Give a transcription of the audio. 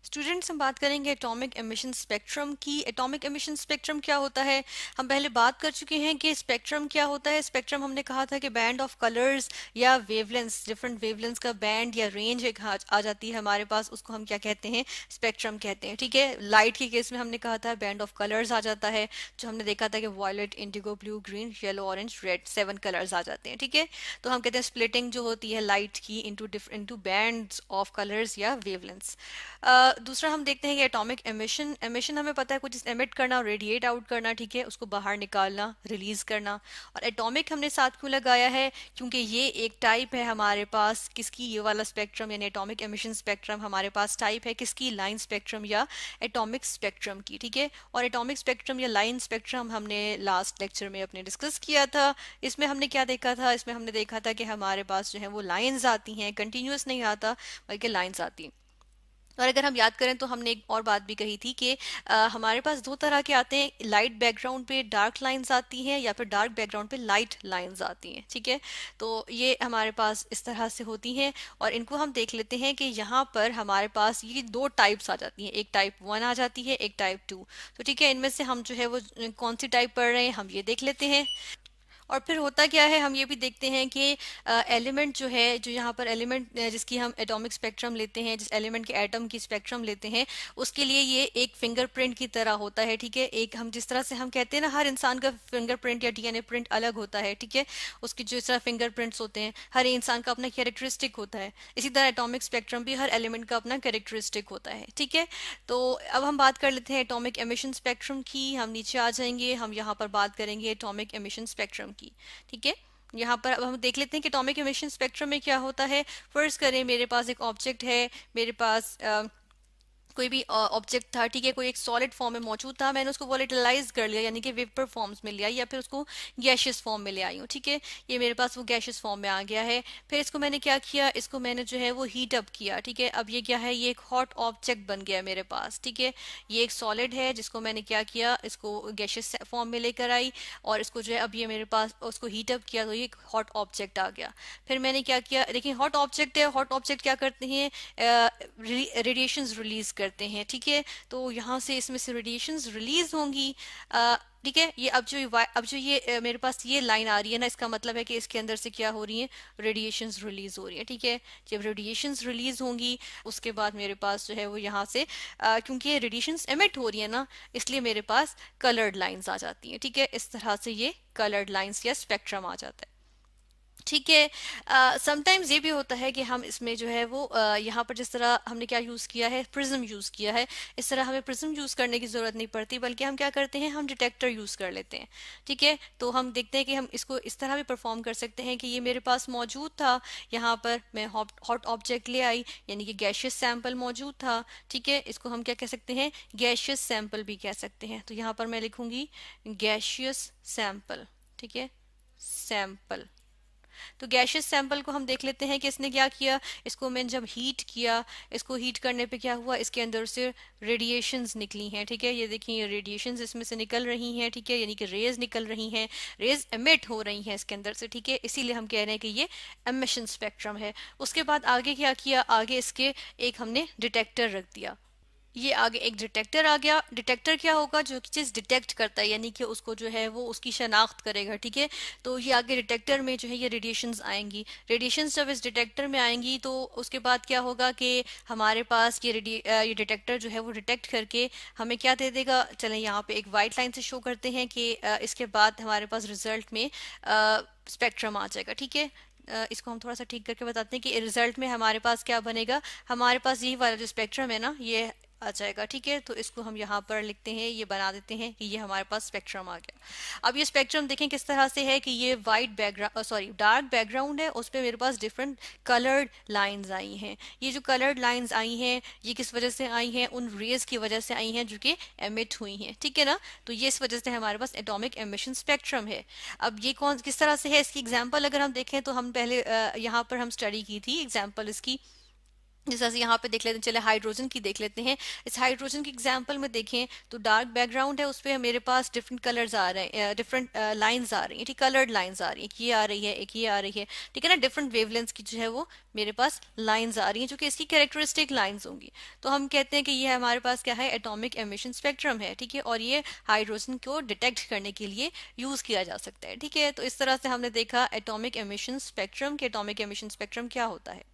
Students हम बात करेंगे एटॉमिक एमिशन स्पेक्ट्रम की। एटॉमिक एमिशन स्पेक्ट्रम क्या होता है? हम पहले बात कर चुके हैं कि स्पेक्ट्रम क्या होता है। स्पेक्ट्रम हमने कहा था कि बैंड ऑफ कलर्स या वेवलेंथ्स, डिफरेंट वेवलेंथ्स का बैंड या रेंज एक आ जाती है हमारे पास, उसको हम क्या कहते हैं? स्पेक्ट्रम कहते हैं। ठीक है, लाइट के केस में हमने कहा था बैंड ऑफ कलर्स आ जाता है, जो हमने देखा था कि violet, indigo, blue, green, yellow, orange, red, 7 colours आ जाते हैं। ठीक है, तो हम कहते हैं स्प्लिटिंग जो होती है लाइट की इनटू बैंड्स ऑफ कलर्स या वेवलेंथ्स। दूसरा हम देखते हैं कि एटॉमिक एमिशन। एमिशन हमें पता है कुछ एमिट करना और रेडिएट आउट करना। ठीक है, उसको बाहर निकालना, रिलीज करना। और एटॉमिक हमने साथ क्यों लगाया है? क्योंकि ये एक टाइप है हमारे पास किसकी, ये वाला स्पेक्ट्रम यानी एटॉमिक एमिशन स्पेक्ट्रम हमारे पास टाइप है किसकी? लाइन स्पेक्ट्रम या एटॉमिक स्पेक्ट्रम की। ठीक है, और एटॉमिक स्पेक्ट्रम या लाइन स्पेक्ट्रम हमने लास्ट लेक्चर में अपने डिस्कस किया था। इसमें हमने क्या देखा था? इसमें हमने देखा था कि हमारे पास जो है वो लाइंस आती हैं, कंटिन्यूस नहीं आता बल्कि लाइंस आती हैं। और अगर हम याद करें तो हमने एक और बात भी कही थी कि हमारे पास दो तरह के आते हैं, लाइट बैकग्राउंड पे डार्क लाइंस आती हैं या फिर डार्क बैकग्राउंड पे लाइट लाइंस आती हैं। ठीक है, तो ये हमारे पास इस तरह से होती हैं और इनको हम देख लेते हैं कि यहाँ पर हमारे पास ये दो टाइप्स आ जाती हैं, एक टाइप 1 आ जाती है, एक टाइप 2। तो ठीक है, इनमें से हम जो है वो कौन सी टाइप पढ़ रहे हैं हम ये देख लेते हैं। और फिर होता क्या है, हम ये भी देखते हैं कि एलिमेंट जो है, जो यहाँ पर एलिमेंट जिसकी हम एटॉमिक स्पेक्ट्रम लेते हैं, जिस एलिमेंट के एटम की स्पेक्ट्रम लेते हैं, उसके लिए ये एक फिंगरप्रिंट की तरह होता है। ठीक है, एक हम जिस तरह से हम कहते हैं ना हर इंसान का फिंगरप्रिंट या डीएनए प्रिंट अलग होता है। ठीक है, उसकी जो इस तरह फिंगरप्रिंट्स होते हैं, हर इंसान का अपना कैरेक्टरिस्टिक होता है, इसी तरह एटॉमिक स्पेक्ट्रम भी हर एलिमेंट का अपना कैरेक्टरिस्टिक होता है। ठीक है, तो अब हम बात कर लेते हैं एटॉमिक एमिशन स्पेक्ट्रम की। हम नीचे आ जाएंगे, हम यहाँ पर बात करेंगे एटॉमिक एमिशन स्पेक्ट्रम की। ठीक है, यहाँ पर अब हम देख लेते हैं कि एटॉमिक एमिशन स्पेक्ट्रम में क्या होता है। फर्स्ट करें, मेरे पास एक ऑब्जेक्ट है, मेरे पास कोई भी ऑब्जेक्ट था। ठीक है, कोई एक सॉलिड फॉर्म में मौजूद था, मैंने उसको वोलेटिलाइज कर लिया यानी कि वेपर फॉर्म्स में लिया या फिर उसको गैशियस फॉर्म में ले आई हूँ। ठीक है, ये मेरे पास वो गैशियस फॉर्म में आ गया है। फिर इसको मैंने क्या किया, इसको मैंने जो है वो हीट अप किया। ठीक है, अब ये क्या है, ये एक हॉट ऑब्जेक्ट बन गया मेरे पास। ठीक है, ये एक सॉलिड है जिसको मैंने क्या किया, इसको गैशियस फॉर्म में लेकर आई और इसको जो है अब ये मेरे पास उसको हीट अप किया तो ये एक हॉट ऑब्जेक्ट आ गया। फिर मैंने क्या किया, देखिए हॉट ऑब्जेक्ट है, हॉट ऑब्जेक्ट क्या करते हैं, रेडिएशंस रिलीज करते हैं। ठीक है, तो यहाँ से इसमें से रेडिएशंस रिलीज होंगी। ठीक है, ये अब जो ये मेरे पास ये लाइन आ रही है ना, इसका मतलब है कि इसके अंदर से क्या हो रही है, रेडिएशंस रिलीज हो रही है। ठीक है, जब रेडिएशंस रिलीज होंगी उसके बाद मेरे पास जो है वो यहाँ से क्योंकि ये रेडिएशंस एमिट हो रही है ना, इसलिए मेरे पास कलर्ड लाइंस आ जाती हैं। ठीक है, इस तरह से ये कलर्ड लाइंस या स्पेक्ट्रम आ जाता है। ठीक है, समटाइम्स ये भी होता है कि हम इसमें जो है वो यहाँ पर जिस तरह हमने क्या यूज़ किया है, प्रिज्म यूज़ किया है, इस तरह हमें प्रिज्म यूज़ करने की ज़रूरत नहीं पड़ती बल्कि हम क्या करते हैं, हम डिटेक्टर यूज़ कर लेते हैं। ठीक है, तो हम देखते हैं कि हम इसको इस तरह भी परफॉर्म कर सकते हैं कि ये मेरे पास मौजूद था, यहाँ पर मैं हॉट ऑब्जेक्ट ले आई यानी कि गैशियस सैंपल मौजूद था। ठीक है, इसको हम क्या कह सकते हैं, गैशियस सैंपल भी कह सकते हैं। तो यहाँ पर मैं लिखूंगी गैशियस सैंपल। ठीक है, सैंपल। तो गैशियस सैंपल को हम देख लेते हैं कि इसने क्या किया, इसको मैंने जब हीट किया, इसको हीट करने पे क्या हुआ, इसके अंदर से रेडिएशंस निकली हैं। ठीक है, ये देखिए ये रेडिएशंस इसमें से निकल रही हैं। ठीक है, यानी कि रेज निकल रही हैं, रेज एमिट हो रही हैं इसके अंदर से। ठीक है, इसीलिए हम कह रहे हैं कि ये एमिशन स्पेक्ट्रम है। उसके बाद आगे क्या किया, आगे इसके एक हमने डिटेक्टर रख दिया। ये आगे एक डिटेक्टर आ गया। डिटेक्टर क्या होगा, जो चीज़ डिटेक्ट करता है यानी कि उसको जो है वो उसकी शनाख्त करेगा। ठीक है, तो ये आगे डिटेक्टर में जो है ये रेडिएशंस आएंगी। रेडिएशंस जब इस डिटेक्टर में आएंगी तो उसके बाद क्या होगा कि हमारे पास ये डिटेक्टर जो है वो डिटेक्ट करके हमें क्या दे देगा। चलें यहाँ पे एक वाइट लाइन से शो करते हैं कि इसके बाद हमारे पास रिजल्ट में स्पेक्ट्रम आ जाएगा। ठीक है, इसको हम थोड़ा सा ठीक करके बताते हैं कि रिजल्ट में हमारे पास क्या बनेगा, हमारे पास यही वाला जो स्पेक्ट्रम है ना ये आ जाएगा। ठीक है, तो इसको हम यहाँ पर लिखते हैं, ये बना देते हैं कि ये हमारे पास स्पेक्ट्रम आ गया। अब ये स्पेक्ट्रम देखें किस तरह से है कि ये white background, sorry dark background है, उस पर मेरे पास डिफरेंट कलर्ड लाइंस आई हैं। ये जो कलर्ड लाइंस आई हैं ये किस वजह से आई हैं, उन रेज की वजह से आई हैं जो कि एमिट हुई हैं। ठीक है ना, तो ये इस वजह से हमारे पास एटॉमिक एमिशन स्पेक्ट्रम है। अब ये कौन किस तरह से है, इसकी एग्जाम्पल अगर हम देखें तो हम पहले यहाँ पर हम स्टडी की थी एग्जाम्पल इसकी। जैसे ਅਸੀਂ यहाँ पे देख लेते हैं, चले हाइड्रोजन की देख लेते हैं। इस हाइड्रोजन की एग्जांपल में देखें तो डार्क बैकग्राउंड है, उस पे मेरे पास डिफरेंट कलर्स आ रहे हैं, डिफरेंट लाइंस आ रही हैं, ठीक, कलर्ड लाइंस आ रही हैं, एक ये आ रही है, एक ये आ रही है, ठीक है ना, डिफरेंट वेवलेंथ्स की जो है वो मेरे पास लाइंस आ रही हैं, जो कि इसकी कैरेक्टरिस्टिक लाइंस होंगी। तो हम कहते हैं कि ये हमारे पास क्या है, एटॉमिक एमिशन स्पेक्ट्रम है, ठीक है, और ये हाइड्रोजन को डिटेक्ट करने के लिए यूज किया जा सकता है, ठीक है। तो इस तरह से हमने देखा एटॉमिक एमिशन स्पेक्ट्रम के एटॉमिक एमिशन स्पेक्ट्रम क्या होता है।